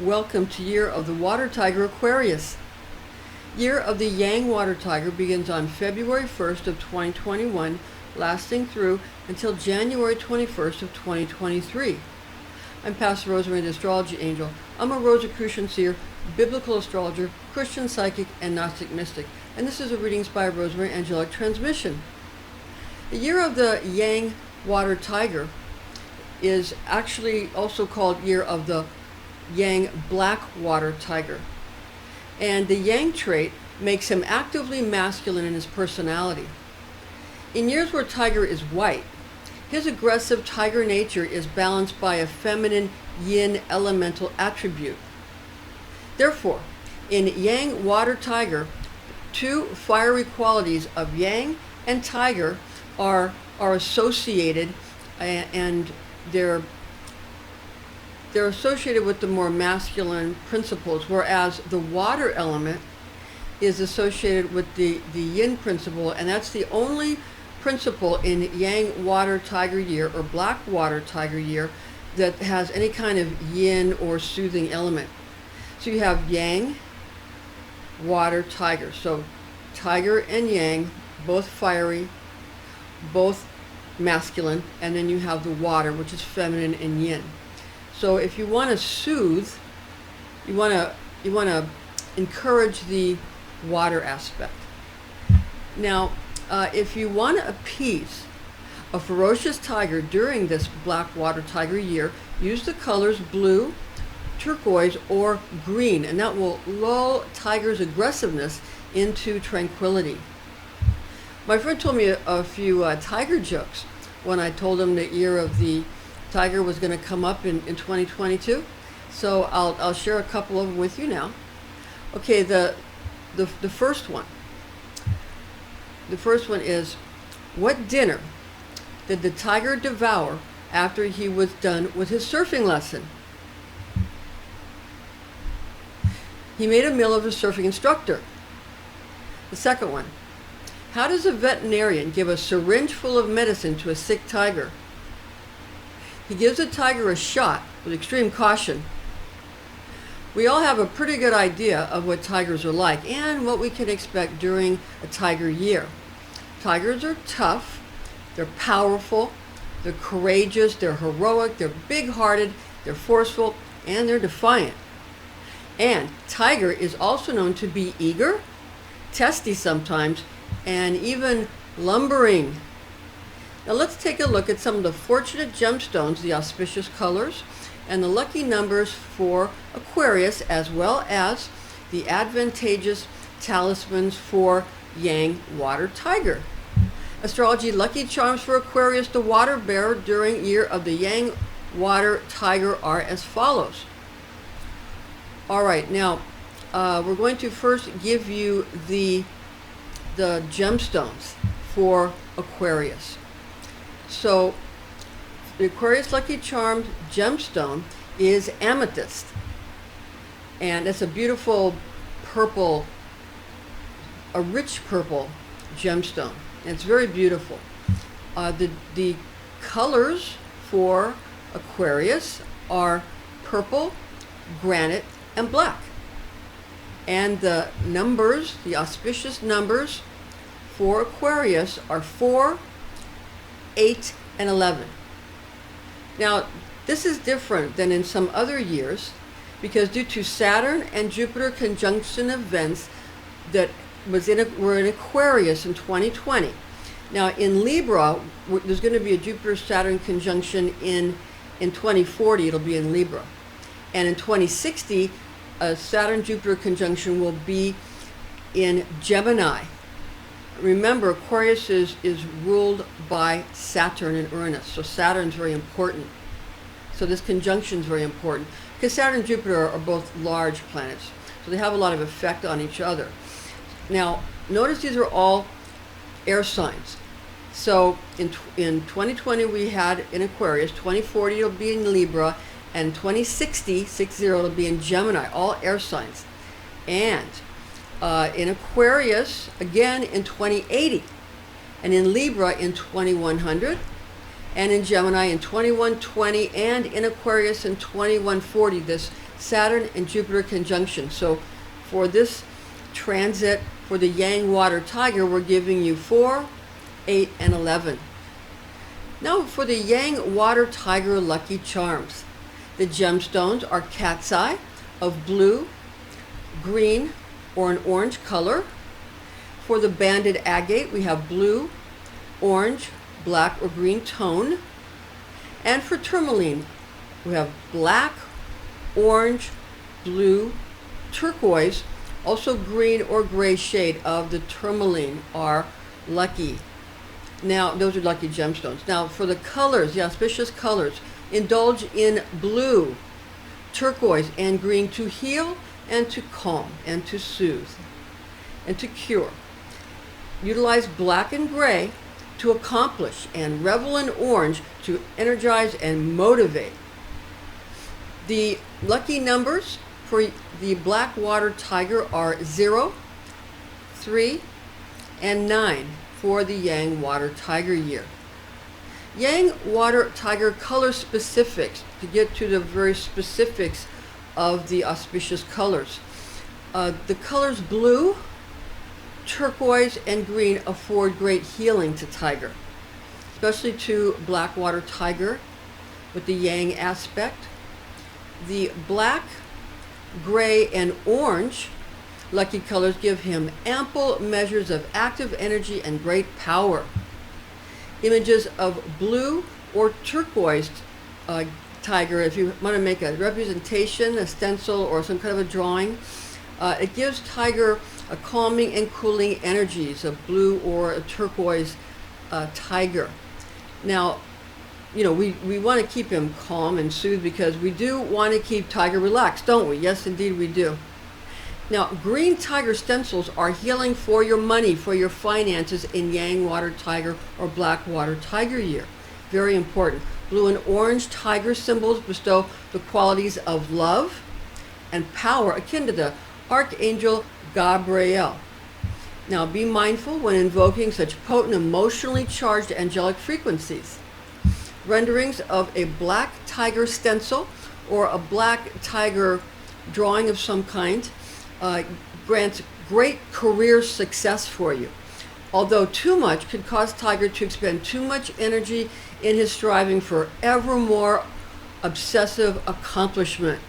Welcome to Year of the Water Tiger Aquarius. Year of the Yang Water Tiger begins on February 1st of 2021, lasting through until January 21st of 2023. I'm Pastor Rosemary, the Astrology Angel. I'm a Rosicrucian seer, biblical astrologer, Christian psychic, and Gnostic mystic. And this is a Readings by Rosemary Angelic Transmission. The Year of the Yang Water Tiger is actually also called Year of the Yang Black Water Tiger. And the Yang trait makes him actively masculine in his personality. In years where Tiger is white, his aggressive tiger nature is balanced by a feminine yin elemental attribute. Therefore, in Yang Water Tiger, two fiery qualities of Yang and Tiger are associated, and they're associated with the more masculine principles, whereas the water element is associated with the yin principle, and that's the only principle in Yang Water Tiger Year or Black Water Tiger Year that has any kind of yin or soothing element. So you have Yang, Water, Tiger. So Tiger and Yang, both fiery, both masculine, and then you have the water, which is feminine and yin. So if you want to soothe, you want to encourage the water aspect. Now, if you want to appease a ferocious tiger during this Black Water Tiger Year, use the colors blue, turquoise, or green, and that will lull Tiger's aggressiveness into tranquility. My friend told me a few tiger jokes when I told him the Year of the Tiger was going to come up in 2022. So I'll share a couple of them with you now. Okay, the first one. The first one is, what dinner did the tiger devour after he was done with his surfing lesson? He made a meal of his surfing instructor. The second one, how does a veterinarian give a syringe full of medicine to a sick tiger? He gives the tiger a shot with extreme caution. We all have a pretty good idea of what tigers are like and what we can expect during a tiger year. Tigers are tough, they're powerful, they're courageous, they're heroic, they're big-hearted, they're forceful, and they're defiant. And tiger is also known to be eager, testy sometimes, and even lumbering. Now let's take a look at some of the fortunate gemstones, the auspicious colors, and the lucky numbers for Aquarius, as well as the advantageous talismans for Yang Water Tiger. Astrology lucky charms for Aquarius, the water bearer, during Year of the Yang Water Tiger are as follows. All right, now we're going to first give you the gemstones for Aquarius. So the Aquarius Lucky Charm gemstone is amethyst, and it's a beautiful purple, a rich purple gemstone. And it's very beautiful. The colors for Aquarius are purple, granite, and black. And the numbers, the auspicious numbers for Aquarius are 4, 8, and 11. Now, this is different than in some other years because due to Saturn and Jupiter conjunction events that were in Aquarius in 2020. Now, in Libra, there's going to be a Jupiter-Saturn conjunction in 2040. It'll be in Libra. And in 2060, a Saturn-Jupiter conjunction will be in Gemini. Remember, Aquarius is ruled by Saturn and Uranus, so Saturn's very important. So this conjunction is very important because Saturn and Jupiter are both large planets, so they have a lot of effect on each other. Now, notice these are all air signs. So in 2020 we had in Aquarius, 2040 it'll be in Libra, and 2060 it'll be in Gemini, all air signs. And in Aquarius, again in 2080, and in Libra in 2100, and in Gemini in 2120, and in Aquarius in 2140, this Saturn and Jupiter conjunction. So for this transit for the Yang water tiger, we're giving you 4, 8, and 11. Now for the Yang water tiger lucky charms. The gemstones are cat's eye of blue, green, or an orange color. For the banded agate, we have blue, orange, black, or green tone. And for tourmaline, we have black, orange, blue, turquoise, also green or gray shade of the tourmaline are lucky. Now, those are lucky gemstones. Now, for the colors, the auspicious colors, indulge in blue, turquoise, and green to heal and to calm and to soothe and to cure. Utilize black and gray to accomplish, and revel in orange to energize and motivate. The lucky numbers for the black water tiger are 0, 3, and 9 for the Yang water tiger year. Yang water tiger color specifics, to get to the very specifics of the auspicious colors. The colors blue, turquoise, and green afford great healing to tiger, especially to black water tiger with the Yang aspect. The black, gray, and orange lucky colors give him ample measures of active energy and great power. Images of blue or turquoise tiger, if you want to make a representation, a stencil, or some kind of a drawing, it gives tiger a calming and cooling energies of blue or a turquoise tiger. Now, you know, we want to keep him calm and soothed because we do want to keep tiger relaxed, don't we? Yes, indeed we do. Now, green tiger stencils are healing for your money, for your finances in Yang water tiger or black water tiger year. Very important. Blue and orange tiger symbols bestow the qualities of love and power akin to the Archangel Gabriel. Now, be mindful when invoking such potent, emotionally charged angelic frequencies. Renderings of a black tiger stencil or a black tiger drawing of some kind grants great career success for you. Although too much could cause tiger to expend too much energy in his striving for ever more obsessive accomplishment.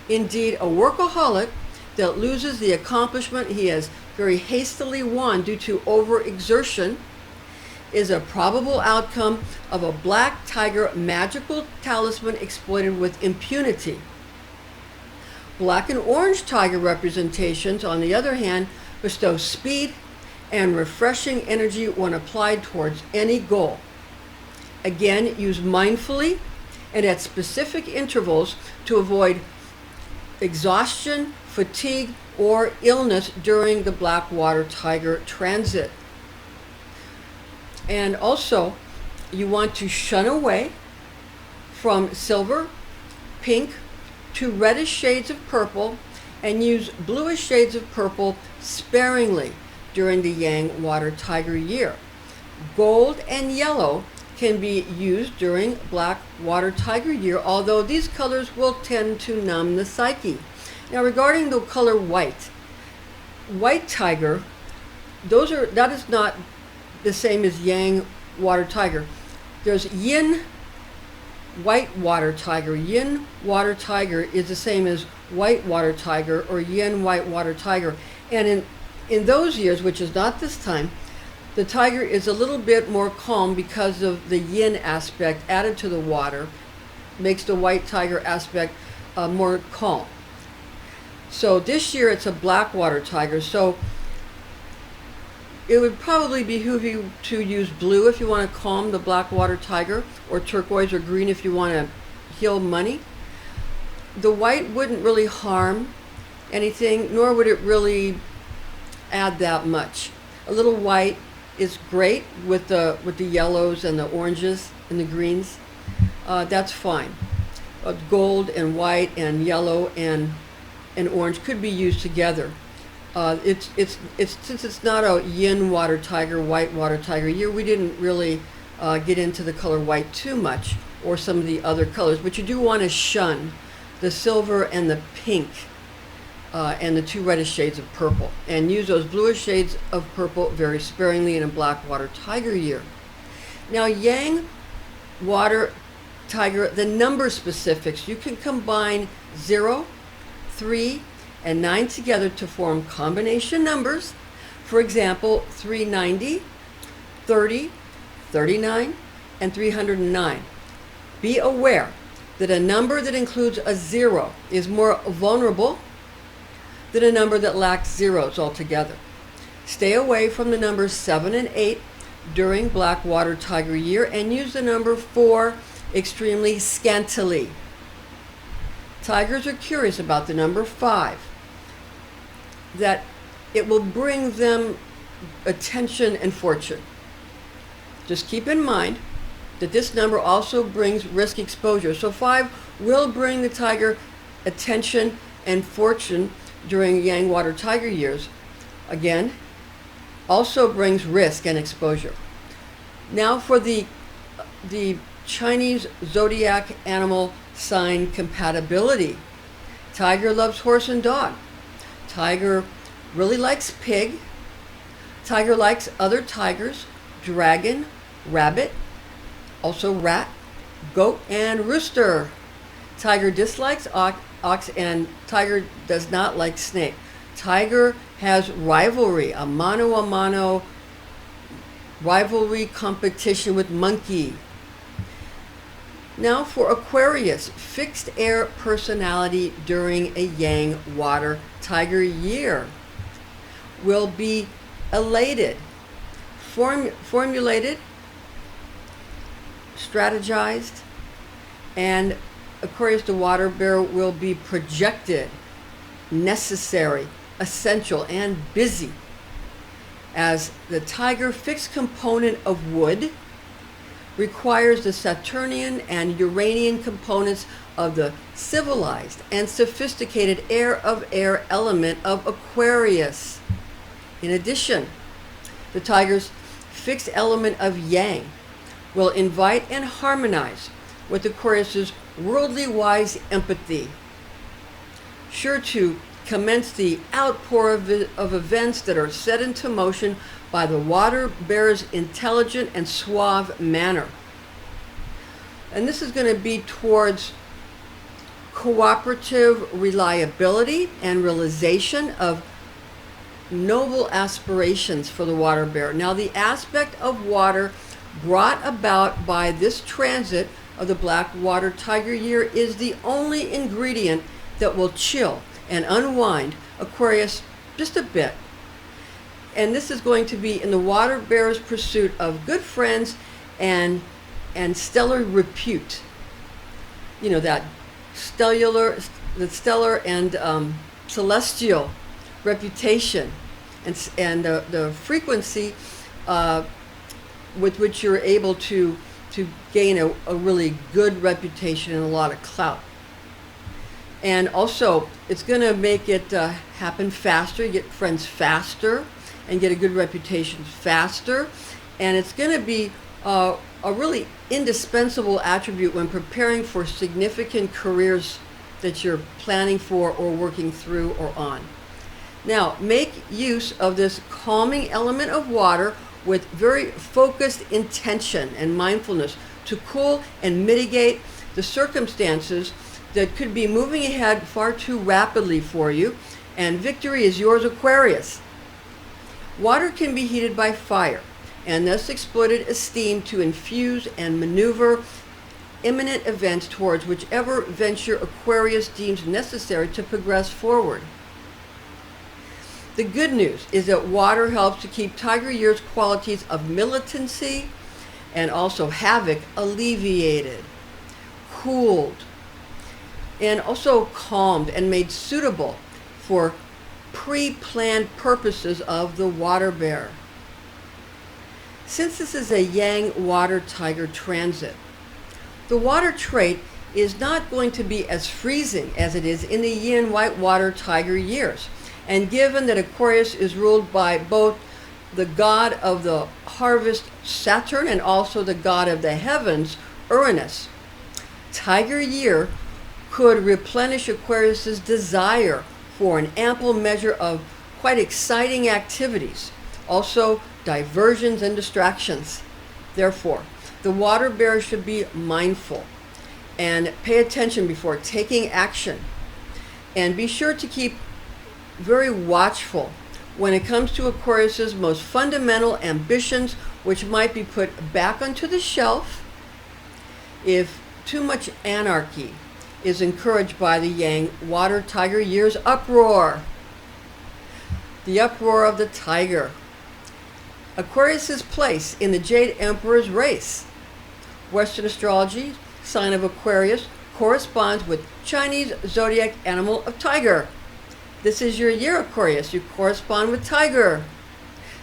Indeed, a workaholic that loses the accomplishment he has very hastily won due to overexertion is a probable outcome of a black tiger magical talisman exploited with impunity. Black and orange tiger representations, on the other hand, bestow speed and refreshing energy when applied towards any goal. Again, use mindfully and at specific intervals to avoid exhaustion, fatigue, or illness during the black water tiger transit. And also, you want to shun away from silver, pink, to reddish shades of purple, and use bluish shades of purple sparingly during the Yang water tiger year. Gold and yellow can be used during black water tiger year, although these colors will tend to numb the psyche. Now, regarding the color white tiger, that is not the same as Yang water tiger. There's yin white water tiger. Yin water tiger is the same as white water tiger or yin white water tiger. And in those years, which is not this time, the tiger is a little bit more calm because of the yin aspect added to the water, makes the white tiger aspect more calm. So this year it's a black water tiger. So it would probably behoove you to use blue if you want to calm the black water tiger, or turquoise or green if you want to heal money. The white wouldn't really harm anything, nor would it really add that much. A little white is great with the yellows and the oranges and the greens. That's fine. Gold and white and yellow and orange could be used together. It's since it's not a yin water tiger, white water tiger year, we didn't really get into the color white too much, or some of the other colors, but you do want to shun the silver and the pink, and the two reddish shades of purple, and use those bluish shades of purple very sparingly in a black water tiger year. Now, yang water tiger, the number specifics, you can combine 0, 3, and 9 together to form combination numbers. For example, 390, 30, 39, and 309. Be aware that a number that includes a 0 is more vulnerable than a number that lacks zeros altogether. Stay away from the numbers 7 and 8 during black water tiger year, and use the number 4 extremely scantily. Tigers are curious about the number 5, that it will bring them attention and fortune. Just keep in mind that this number also brings risk exposure. So 5 will bring the tiger attention and fortune during yang water tiger years. Again, also brings risk and exposure. Now for the Chinese zodiac animal sign compatibility. Tiger loves horse and dog. Tiger really likes pig. Tiger likes other tigers, dragon, rabbit, also rat, goat, and rooster. Tiger dislikes ox, and tiger does not like snake. Tiger has rivalry, a mano rivalry competition with monkey. Now for Aquarius, fixed air personality during a yang water tiger year will be elated, formulated, strategized, and Aquarius the water bear will be projected, necessary, essential, and busy, as the tiger fixed component of wood requires the Saturnian and Uranian components of the civilized and sophisticated air of air element of Aquarius. In addition, the tiger's fixed element of yang will invite and harmonize with Aquarius's worldly wise empathy, sure to commence the outpour of events that are set into motion by the water bear's intelligent and suave manner. And this is going to be towards cooperative reliability and realization of noble aspirations for the water bear. Now, the aspect of water brought about by this transit of the black water tiger year is the only ingredient that will chill and unwind Aquarius just a bit. And this is going to be in the water bear's pursuit of good friends and stellar repute. You know, that stellar and celestial reputation, and the frequency with which you're able to gain a really good reputation and a lot of clout. And also, it's going to make it happen faster. You get friends faster and get a good reputation faster. And it's going to be a really indispensable attribute when preparing for significant careers that you're planning for or working through or on. Now, make use of this calming element of water with very focused intention and mindfulness to cool and mitigate the circumstances that could be moving ahead far too rapidly for you, and victory is yours, Aquarius. Water can be heated by fire, and thus exploited as steam to infuse and maneuver imminent events towards whichever venture Aquarius deems necessary to progress forward. The good news is that water helps to keep tiger year's qualities of militancy and also havoc alleviated, cooled, and also calmed and made suitable for pre-planned purposes of the water bear. Since this is a yang water tiger transit, the water trait is not going to be as freezing as it is in the yin white water tiger years. And given that Aquarius is ruled by both the god of the harvest, Saturn, and also the god of the heavens, Uranus, tiger year could replenish Aquarius's desire for an ample measure of quite exciting activities, also diversions and distractions. Therefore, the water bearer should be mindful and pay attention before taking action. And be sure to keep very watchful when it comes to Aquarius's most fundamental ambitions, which might be put back onto the shelf if too much anarchy is encouraged by the Yang Water Tiger year's uproar. The uproar of the tiger. Aquarius's place in the Jade Emperor's race. Western astrology, sign of Aquarius, corresponds with Chinese zodiac animal of tiger. This is your year, Aquarius. You correspond with tiger.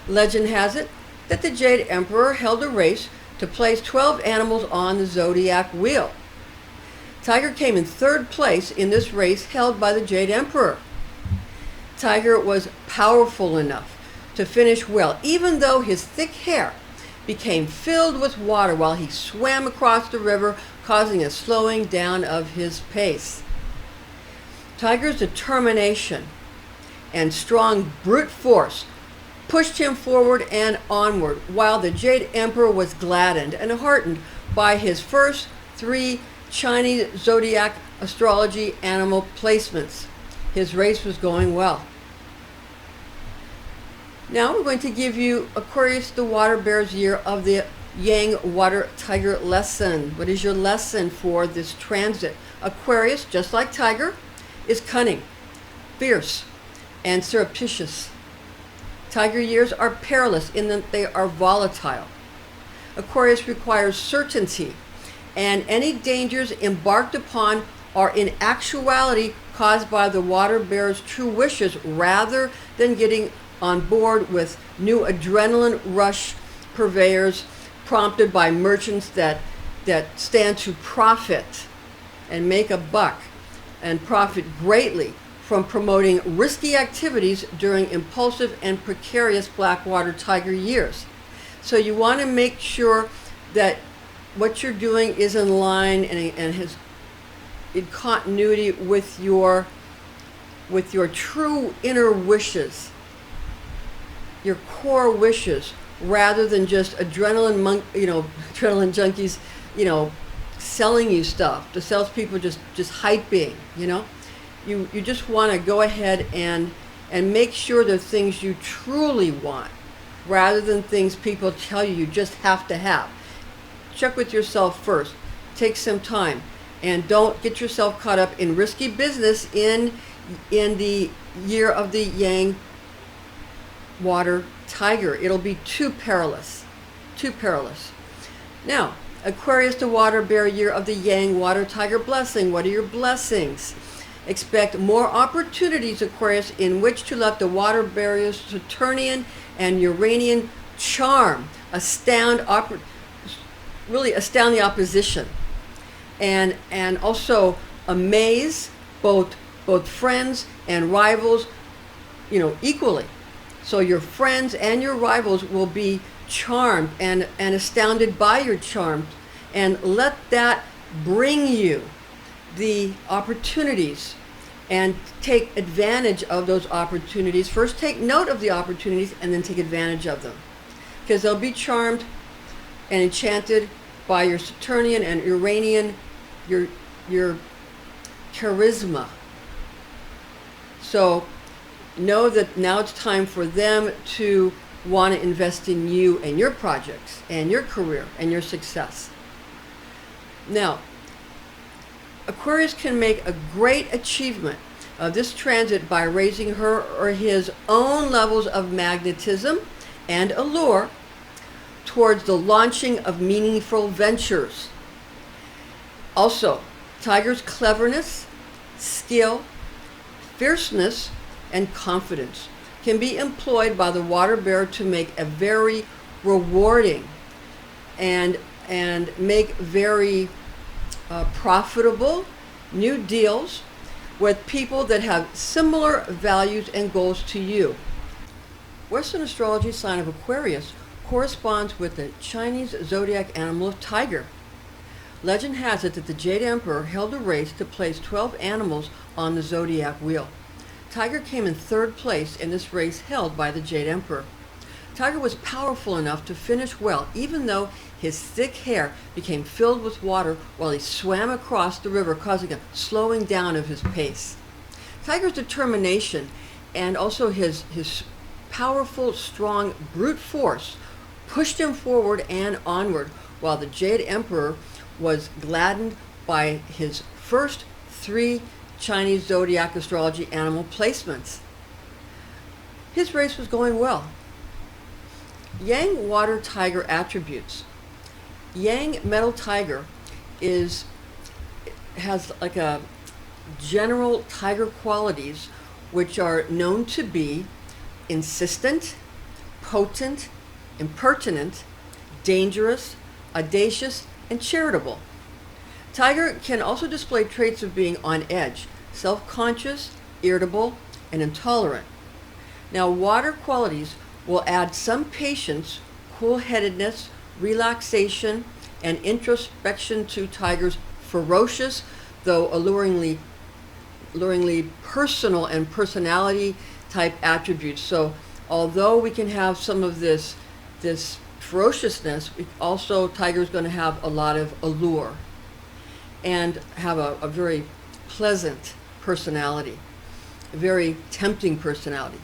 Legend has it that the Jade Emperor held a race to place 12 animals on the zodiac wheel. Tiger came in third place in this race held by the Jade Emperor. Tiger was powerful enough to finish well, even though his thick hair became filled with water while he swam across the river, causing a slowing down of his pace. Tiger's determination and strong brute force pushed him forward and onward, while the Jade Emperor was gladdened and heartened by his first 3 Chinese Zodiac Astrology animal placements. His race was going well. Now we're going to give you Aquarius, the water bearer's year of the Yang Water Tiger lesson. What is your lesson for this transit? Aquarius, just like Tiger, is cunning, fierce, and surreptitious. Tiger years are perilous in that they are volatile. Aquarius requires certainty, and any dangers embarked upon are in actuality caused by the water bearer's true wishes rather than getting on board with new adrenaline rush purveyors prompted by merchants that stand to profit and make a buck and profit greatly from promoting risky activities during impulsive and precarious Blackwater Tiger years. So you want to make sure that what you're doing is in line and has in continuity with your true inner wishes, your core wishes, rather than just adrenaline junkies, selling you stuff. The salespeople just hyping, You just want to go ahead and make sure they're things you truly want, rather than things people tell you just have to have. Check with yourself first. Take some time, and don't get yourself caught up in risky business in the year of the Yang Water Tiger. It'll be too perilous. Too perilous. Now, Aquarius, the water bearer year of the Yang Water Tiger blessing. What are your blessings? Expect more opportunities, Aquarius, in which to let the water bearer's Saturnian and Uranian charm really astound the opposition, and also amaze both friends and rivals, equally. So your friends and your rivals will be charmed and astounded by your charm, and let that bring you the opportunities, and take advantage of those opportunities. First take note of the opportunities and then take advantage of them, because they'll be charmed and enchanted by your Saturnian and Uranian, your charisma. So know that now it's time for them to want to invest in you and your projects and your career and your success. Now, Aquarius can make a great achievement of this transit by raising her or his own levels of magnetism and allure towards the launching of meaningful ventures. Also, Tiger's cleverness, skill, fierceness, and confidence can be employed by the water bearer to make a very rewarding and make very profitable new deals with people that have similar values and goals to you. Western astrology sign of Aquarius corresponds with the Chinese zodiac animal of tiger. Legend has it that the Jade Emperor held a race to place 12 animals on the zodiac wheel. Tiger came in third place in this race held by the Jade Emperor. Tiger was powerful enough to finish well, even though his thick hair became filled with water while he swam across the river, causing a slowing down of his pace. Tiger's determination and also his powerful, strong brute force pushed him forward and onward, while the Jade Emperor was gladdened by his first 3 Chinese Zodiac Astrology animal placements. His race was going well. Yang water tiger attributes. Yang metal tiger has like a general tiger qualities which are known to be insistent, potent, impertinent, dangerous, audacious, and charitable. Tiger can also display traits of being on edge, self-conscious, irritable, and intolerant. Now, water qualities will add some patience, cool-headedness, relaxation, and introspection to Tiger's ferocious, though alluringly personal and personality type attributes. So although we can have some of this ferociousness, also Tiger is going to have a lot of allure and have a very pleasant personality, a very tempting personality.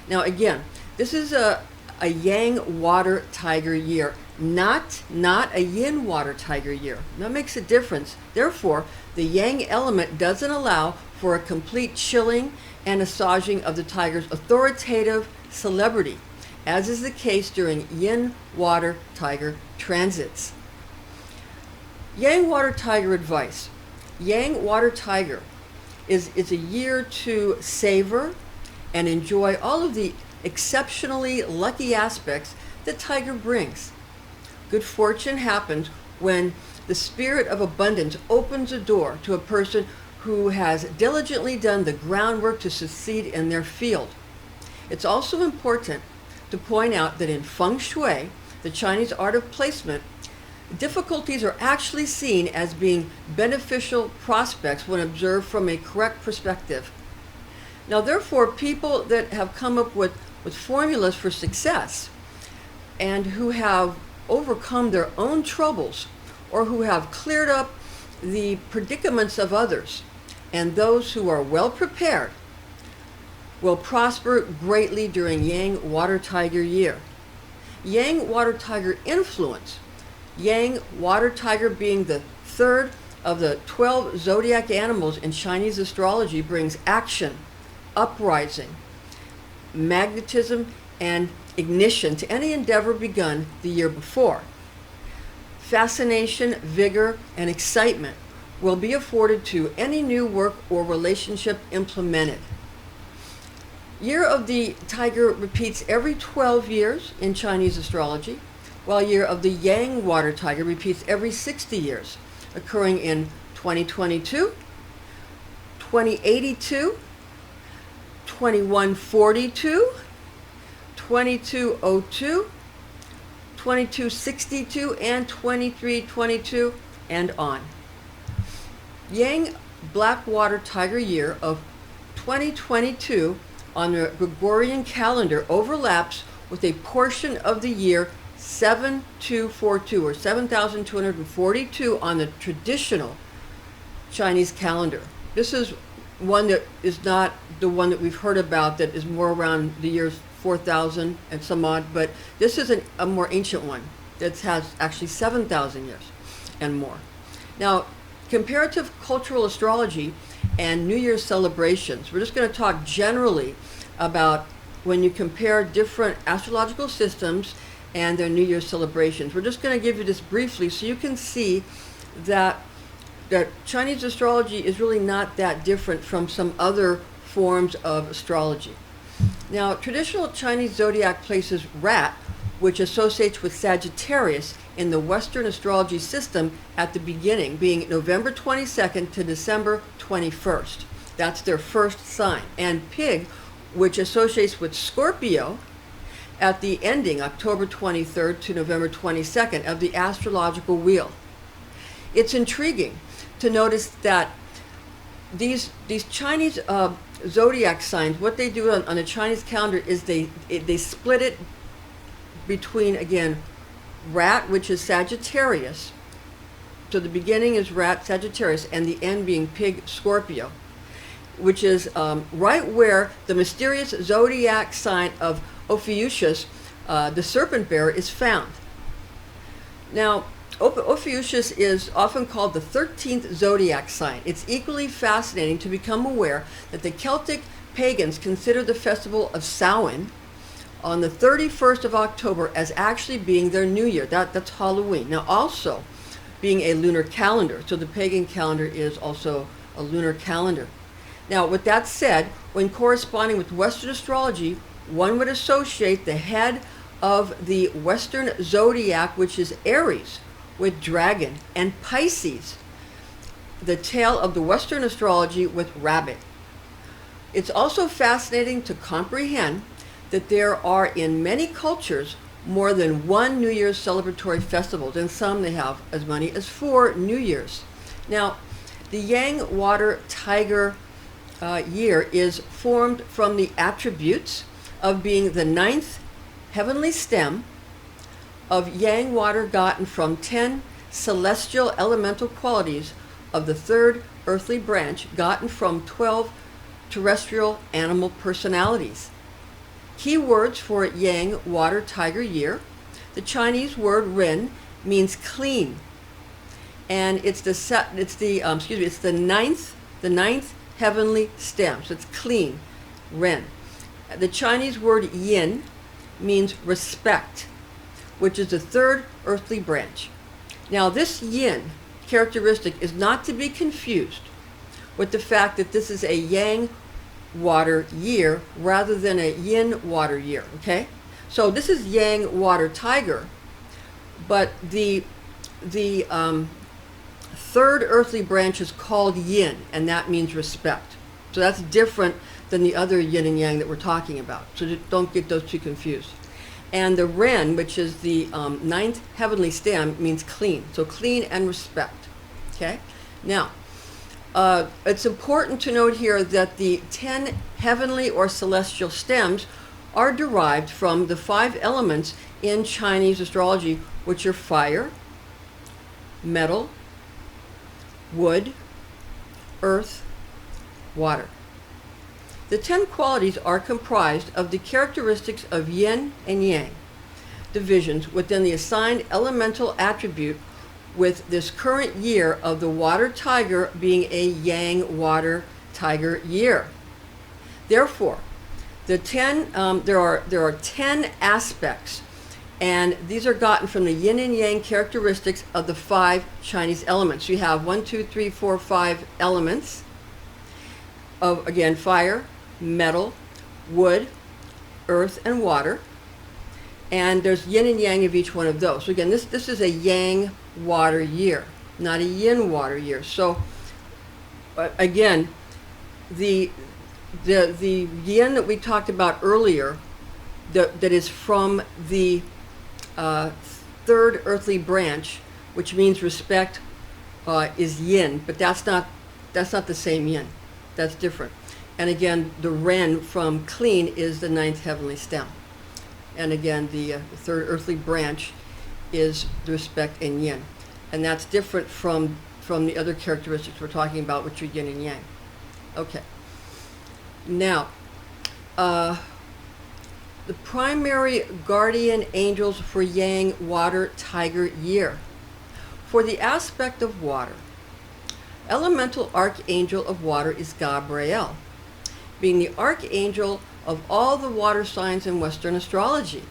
Now again, this is a Yang water tiger year, not a Yin water tiger year. That makes a difference. Therefore, the Yang element doesn't allow for a complete chilling and assuaging of the tiger's authoritative celebrity, as is the case during Yin water tiger transits. Yang water tiger advice. Yang water tiger is a year to savor and enjoy all of the exceptionally lucky aspects that Tiger brings. Good fortune happens when the spirit of abundance opens a door to a person who has diligently done the groundwork to succeed in their field. It's also important to point out that in Feng Shui, the Chinese art of placement, difficulties are actually seen as being beneficial prospects when observed from a correct perspective. Now, therefore, people that have come up with formulas for success and who have overcome their own troubles or who have cleared up the predicaments of others, and those who are well prepared will prosper greatly during Yang water tiger year. Yang water tiger influence. Yang water tiger being the third of the 12 zodiac animals in Chinese astrology brings action, uprising, magnetism, and ignition to any endeavor begun the year before. Fascination, vigor, and excitement will be afforded to any new work or relationship implemented. Year of the tiger repeats every 12 years in Chinese astrology, while year of the Yang water tiger repeats every 60 years, occurring in 2022, 2082, 2142, 2202, 2262, and 2322, and on. Yang black water tiger year of 2022 on the Gregorian calendar overlaps with a portion of the year 7242 or 7242 on the traditional Chinese calendar. This is one that is not the one that we've heard about, that is more around the years 4,000 and some odd, but this is a more ancient one that has actually 7,000 years and more. Now, comparative cultural astrology and New Year's celebrations. We're just going to talk generally about when you compare different astrological systems and their New Year's celebrations. We're just going to give you this briefly so you can see that Chinese astrology is really not that different from some other forms of astrology. Now, traditional Chinese zodiac places Rat, which associates with Sagittarius in the Western astrology system at the beginning, being November 22nd to December 21st. That's their first sign. And Pig, which associates with Scorpio at the ending, October 23rd to November 22nd of the astrological wheel. it's intriguing to notice that these Chinese zodiac signs, what they do on the Chinese calendar is they split it between, again, rat, which is Sagittarius. So the beginning is rat, Sagittarius, and the end being pig, Scorpio, which is right where the mysterious zodiac sign of Ophiuchus, the serpent bearer, is found. Now, Ophiuchus is often called the 13th zodiac sign. It's equally fascinating to become aware that the Celtic pagans consider the festival of Samhain on the 31st of October as actually being their new year. That's Halloween. Now, also being a lunar calendar. So the pagan calendar is also a lunar calendar. Now, with that said, when corresponding with Western astrology, one would associate the head of the Western zodiac, which is Aries, with dragon, and Pisces, the tail of the Western astrology, with rabbit. It's also fascinating to comprehend that there are in many cultures more than one New Year's celebratory festival. In some they have as many as 4 New Years. Now, the Yang Water Tiger year is formed from the attributes of being the 9th heavenly stem of Yang water gotten from 10 celestial elemental qualities of the 3rd earthly branch gotten from 12 terrestrial animal personalities. Key words for Yang water tiger year. The Chinese word Ren means clean, and it's the ninth heavenly stem, so it's clean, Ren. The Chinese word Yin means respect, which is the 3rd earthly branch. Now, this yin characteristic is not to be confused with the fact that this is a yang water year rather than a yin water year, okay? So this is yang water tiger, but the 3rd earthly branch is called yin, and that means respect. So that's different than the other yin and yang that we're talking about. So don't get those two confused. And the Ren, which is the 9th heavenly stem, means clean. So clean and respect. Okay? Now, it's important to note here that the 10 heavenly or celestial stems are derived from the 5 elements in Chinese astrology, which are fire, metal, wood, earth, water. The 10 qualities are comprised of the characteristics of yin and yang divisions within the assigned elemental attribute, with this current year of the water tiger being a yang water tiger year. Therefore, there are 10 aspects, and these are gotten from the yin and yang characteristics of the 5 Chinese elements. You have 5 elements of, again, fire, metal, wood, earth, and water, and there's yin and yang of each one of those. So again, this is a yang water year, not a yin water year. So again, the yin that we talked about earlier, that is from the 3rd earthly branch, which means respect, is yin, but that's not the same yin. That's different. And again, the Ren from clean is the 9th heavenly stem. And again, the 3rd earthly branch is the respect and yin. And that's different from the other characteristics we're talking about, which are yin and yang. Okay. Now, the primary guardian angels for Yang water tiger year. For the aspect of water, elemental archangel of water is Gabriel, being the archangel of all the water signs in Western astrology.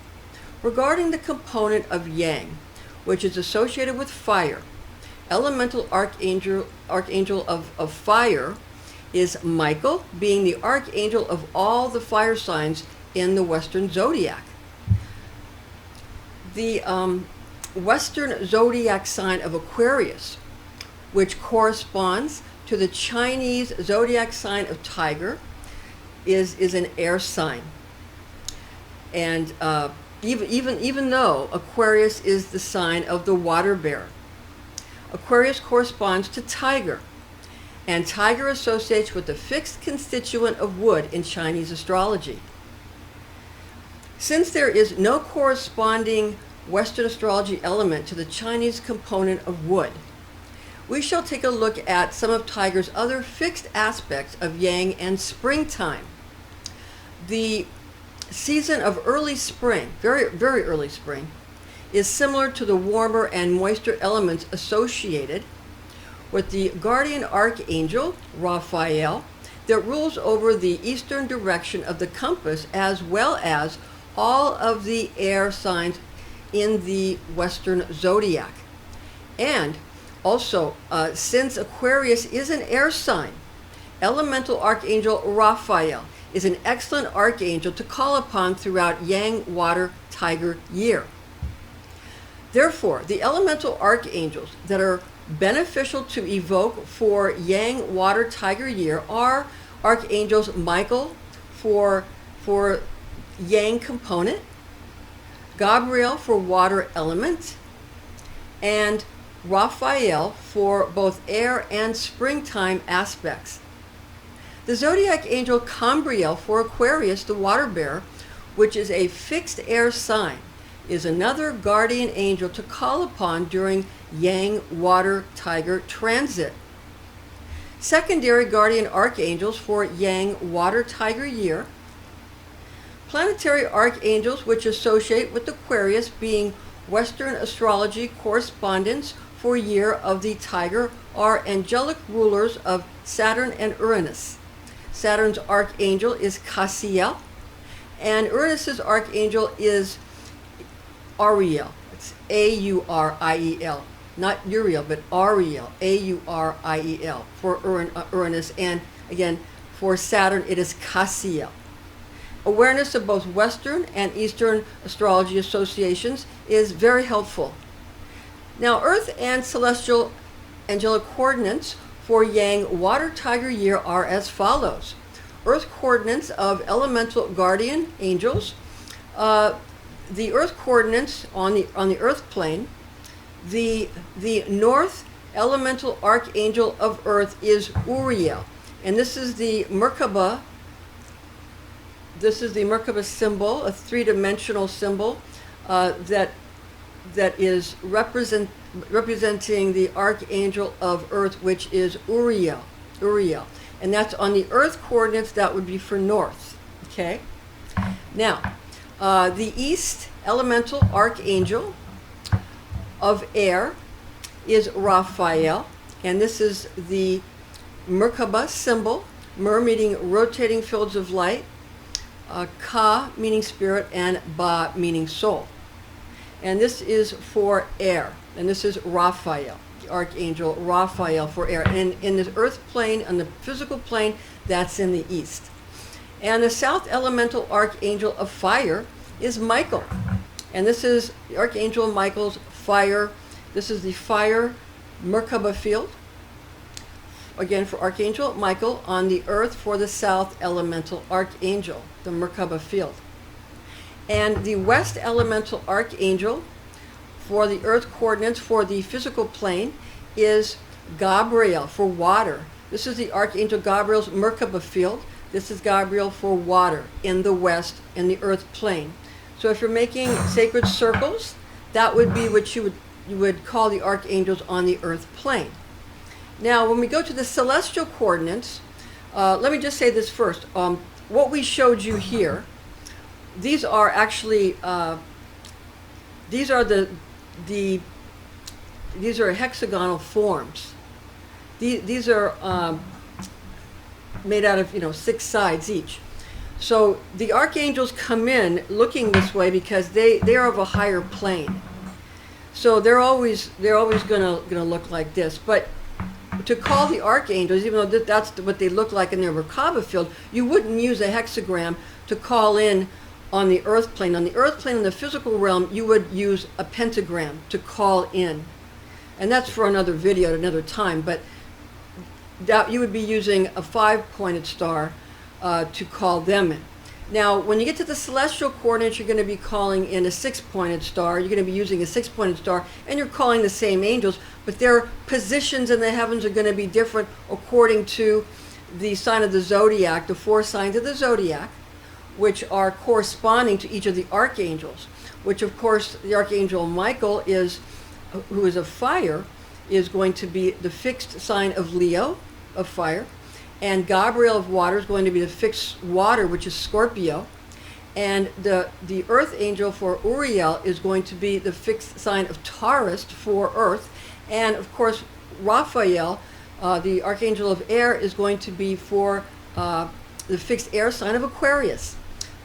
Regarding the component of Yang, which is associated with fire, elemental archangel of fire is Michael, being the archangel of all the fire signs in the Western zodiac. The Western zodiac sign of Aquarius, which corresponds to the Chinese zodiac sign of Tiger, is an air sign. And even though Aquarius is the sign of the water bearer, Aquarius corresponds to tiger, and tiger associates with the fixed constituent of wood in Chinese astrology. Since there is no corresponding Western astrology element to the Chinese component of wood, we shall take a look at some of tiger's other fixed aspects of yang and springtime. The season of early spring, very, very early spring, is similar to the warmer and moister elements associated with the guardian archangel, Raphael, that rules over the eastern direction of the compass, as well as all of the air signs in the Western zodiac. And also, since Aquarius is an air sign, elemental archangel Raphael is an excellent archangel to call upon throughout Yang Water Tiger year. Therefore, the elemental archangels that are beneficial to evoke for Yang Water Tiger year are archangels Michael for Yang component, Gabriel for water element, and Raphael for both air and springtime aspects. The zodiac angel Cambriel for Aquarius, the water bearer, which is a fixed air sign, is another guardian angel to call upon during Yang Water Tiger transit. Secondary guardian archangels for Yang Water Tiger year. Planetary archangels which associate with Aquarius being Western astrology correspondents for year of the tiger are angelic rulers of Saturn and Uranus. Saturn's archangel is Cassiel, and Uranus's archangel is Ariel. It's Auriel, not Uriel, but Ariel, Auriel for Uranus, and again for Saturn it is Cassiel. Awareness of both Western and Eastern astrology associations is very helpful. Now, Earth and celestial angelic coordinates for Yang Water Tiger year are as follows. Earth coordinates of elemental guardian angels. The Earth coordinates on the Earth plane. The North elemental archangel of Earth is Uriel, and this is the Merkabah. This is the Merkabah symbol, a three-dimensional symbol that is representing the archangel of Earth, which is Uriel. And that's on the Earth coordinates. That would be for north. Okay. Now, the East elemental archangel of air is Raphael, and this is the Merkabah symbol. Mer meaning rotating fields of light. Ka meaning spirit, and Ba meaning soul. And this is for air, and this is Raphael, the archangel Raphael for air. And in the earth plane, on the physical plane, that's in the east. And the south elemental archangel of fire is Michael, and this is the archangel Michael's fire. This is the fire Merkabah field, again for archangel Michael on the earth for the south elemental archangel, the Merkabah field. And the west elemental archangel for the earth coordinates for the physical plane is Gabriel for water. This is the archangel Gabriel's Merkabah field. This is Gabriel for water in the west in the earth plane. So if you're making sacred circles, that would be what you would call the archangels on the earth plane. Now, when we go to the celestial coordinates, let me just say this first. What we showed you here, these are actually these are hexagonal forms. These are made out of 6 sides each. So the archangels come in looking this way because they are of a higher plane. So they're always gonna look like this. But to call the archangels, even though that's what they look like in their Merkabah field, you wouldn't use a hexagram to call in on the earth plane. On the earth plane, in the physical realm, you would use a pentagram to call in. And that's for another video at another time, but that you would be using a 5-pointed star to call them in. Now, when you get to the celestial coordinates, you're going to be calling in a six-pointed star. You're going to be using a six-pointed star, and you're calling the same angels, but their positions in the heavens are going to be different according to the sign of the zodiac, the 4 signs of the zodiac, which are corresponding to each of the archangels, which, of course, the archangel Michael is, who is of fire, is going to be the fixed sign of Leo, of fire. And Gabriel of water is going to be the fixed water, which is Scorpio. And the earth angel for Uriel is going to be the fixed sign of Taurus for earth. And of course, Raphael, the archangel of air, is going to be for the fixed air sign of Aquarius.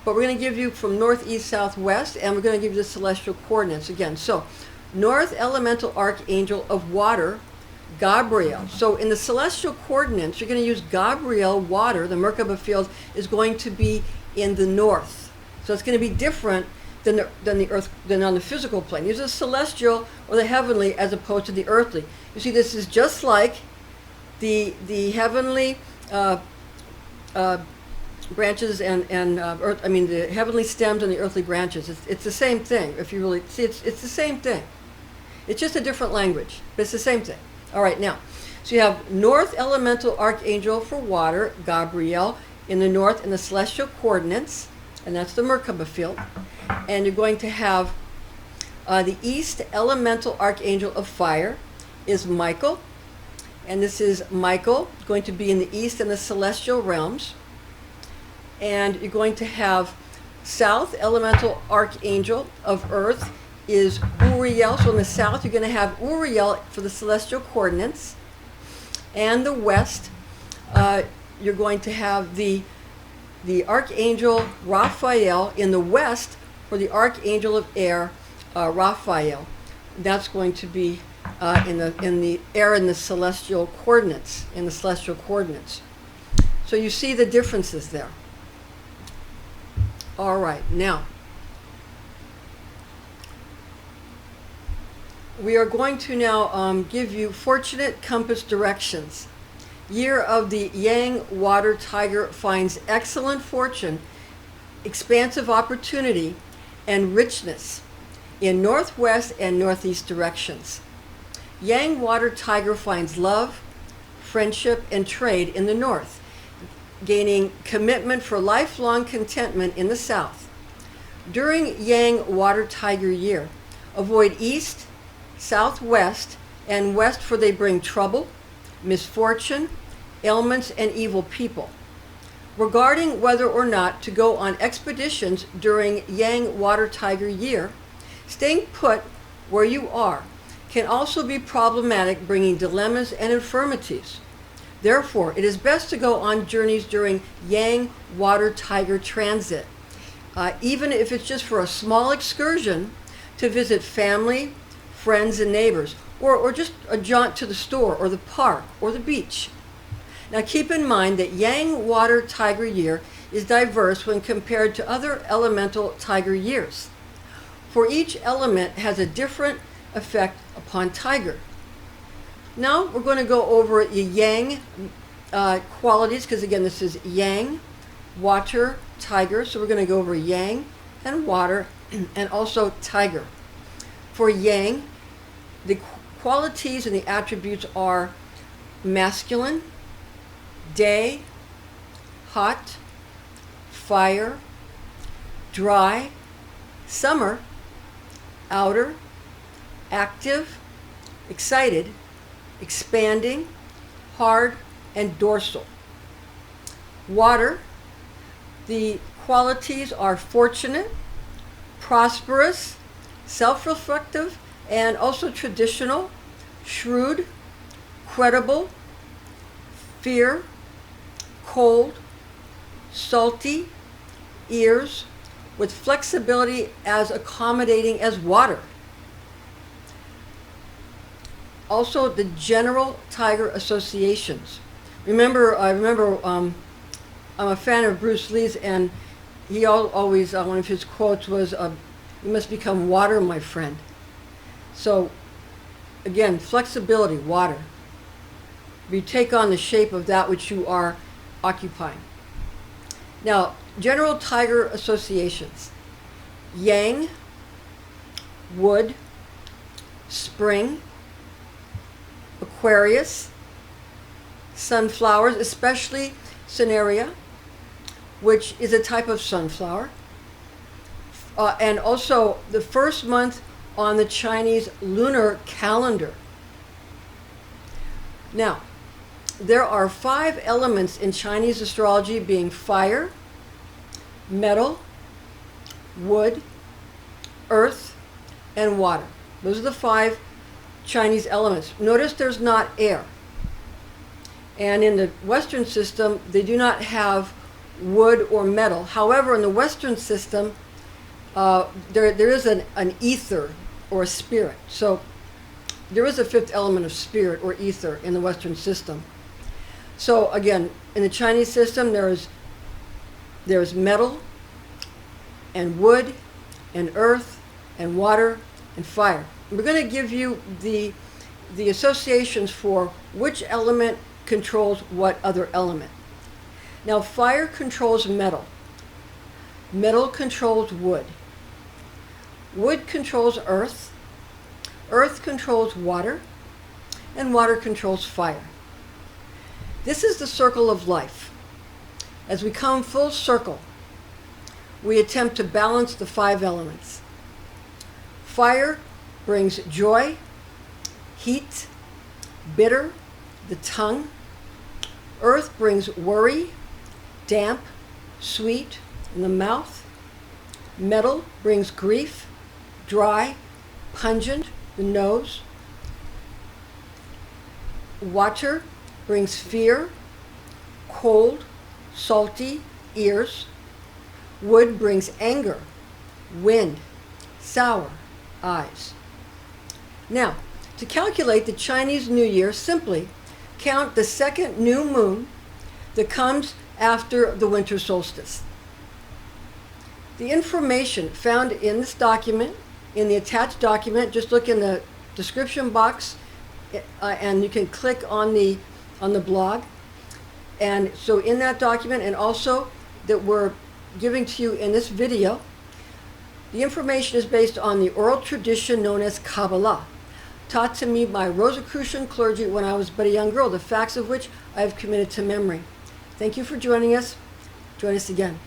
But we're going to give you from north, east, south, west, and we're going to give you the celestial coordinates again. So, north elemental archangel of water, Gabriel. So in the celestial coordinates, you're going to use Gabriel water. The Merkabah field is going to be in the north. So it's going to be different than the earth, than on the physical plane. Use the celestial or the heavenly as opposed to the earthly. You see, this is just like the heavenly branches and earth. I mean, the heavenly stems and the earthly branches. It's the same thing. If you really see, it's the same thing. It's just a different language, but it's the same thing. All right, now, so you have north elemental archangel for water, Gabriel, in the north in the celestial coordinates, and that's the Merkabah field. And you're going to have the east elemental archangel of fire is Michael, and this is Michael going to be in the east in the celestial realms. And you're going to have south elemental archangel of earth is Uriel. So in the south, you're going to have Uriel for the celestial coordinates. And the west, you're going to have the archangel Raphael in the west for the archangel of air, Raphael. That's going to be in the air in the celestial coordinates, So you see the differences there. All right, now we are going to now give you fortunate compass directions. Year of the Yang Water Tiger finds excellent fortune, expansive opportunity, and richness in northwest and northeast directions. Yang Water Tiger finds love, friendship, and trade in the north, gaining commitment for lifelong contentment in the south. During Yang Water Tiger year, avoid east, southwest, and west, for they bring trouble, misfortune, ailments, and evil people. Regarding whether or not to go on expeditions during Yang Water Tiger year, staying put where you are can also be problematic, bringing dilemmas and infirmities. Therefore, it is best to go on journeys during Yang Water Tiger transit, even if it's just for a small excursion to visit family, friends, and neighbors, or just a jaunt to the store or the park or the beach. Now keep in mind that Yang Water Tiger year is diverse when compared to other elemental tiger years, for each element has a different effect upon tiger. Now we're going to go over the Yang qualities, because again this is Yang, water, tiger, so we're going to go over Yang and water and also tiger. For Yang, the qualities and the attributes are masculine, day, hot, fire, dry, summer, outer, active, excited, expanding, hard, and dorsal. Water, the qualities are fortunate, prosperous, self-reflective, and also traditional, shrewd, credible, fear, cold, salty, ears, with flexibility as accommodating as water. Also, the general tiger associations. I remember I'm a fan of Bruce Lee's, and he always, one of his quotes was, "You must become water, my friend." So, again, flexibility, water. You take on the shape of that which you are occupying. Now, general tiger associations: yang, wood, spring, Aquarius, sunflowers, especially Cinerea, which is a type of sunflower, and also the first month on the Chinese lunar calendar. Now, there are 5 elements in Chinese astrology, being fire, metal, wood, earth, and water. Those are the 5 Chinese elements. Notice there's not air. And in the Western system, they do not have wood or metal. However, in the Western system, there is an ether or a spirit. So there is a 5th element of spirit or ether in the Western system. So again, in the Chinese system, there's metal and wood and earth and water and fire. We're going to give you the associations for which element controls what other element. Now, fire controls metal. Metal controls wood. Wood controls earth. Earth controls water. And water controls fire. This is the circle of life. As we come full circle, we attempt to balance the 5 elements. Fire brings joy, heat, bitter, the tongue. Earth brings worry, damp, sweet, in the mouth. Metal brings grief, dry, pungent, the nose. Water brings fear, cold, salty, ears. Wood brings anger, wind, sour, eyes. Now, to calculate the Chinese New Year, simply count the 2nd new moon that comes after the winter solstice. The information found in this document, in the attached document, just look in the description box, and you can click on the blog. And so in that document, and also that we're giving to you in this video, the information is based on the oral tradition known as Kabbalah, taught to me by Rosicrucian clergy when I was but a young girl, the facts of which I have committed to memory. Thank you for joining us. Join us again.